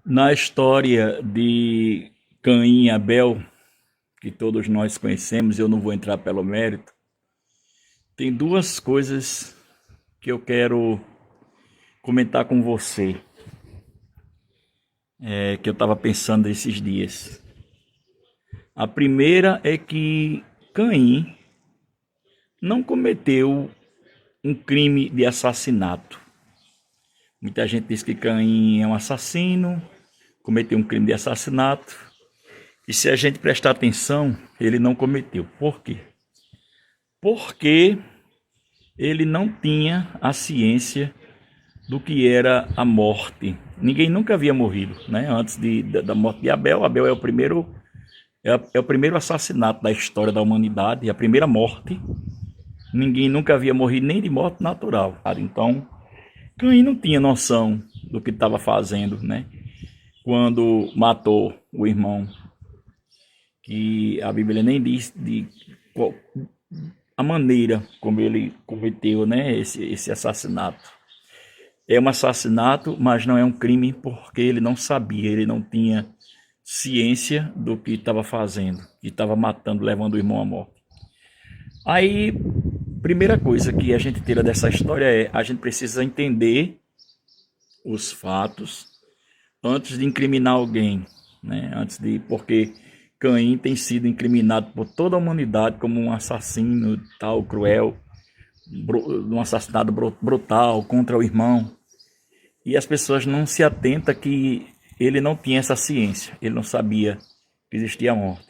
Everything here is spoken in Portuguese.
Na história de Caim e Abel, que todos nós conhecemos, eu não vou entrar pelo mérito, tem duas coisas que eu quero comentar com você, que eu estava pensando esses dias. A primeira é que Caim não cometeu um crime de assassinato. Muita gente diz que Caim é um assassino, cometeu um crime de assassinato. E se a gente prestar atenção, ele não cometeu. Por quê? Porque ele não tinha a ciência do que era a morte. Ninguém nunca havia morrido, né? Antes da morte de Abel. Abel é o primeiro assassinato da história da humanidade, a primeira morte. Ninguém nunca havia morrido nem de morte natural. Então, Caim não tinha noção do que estava fazendo, né? Quando matou o irmão, que a Bíblia nem diz de qual, a maneira como ele cometeu, né, esse assassinato. É um assassinato, mas não é um crime porque ele não sabia, ele não tinha ciência do que estava fazendo, que estava matando, levando o irmão à morte. Aí, primeira coisa que a gente tira dessa história é a gente precisa entender os fatos antes de incriminar alguém, né? Porque Caim tem sido incriminado por toda a humanidade como um assassino tal, cruel, um assassinato brutal contra o irmão. E as pessoas não se atentam que ele não tinha essa ciência, ele não sabia que existia a morte.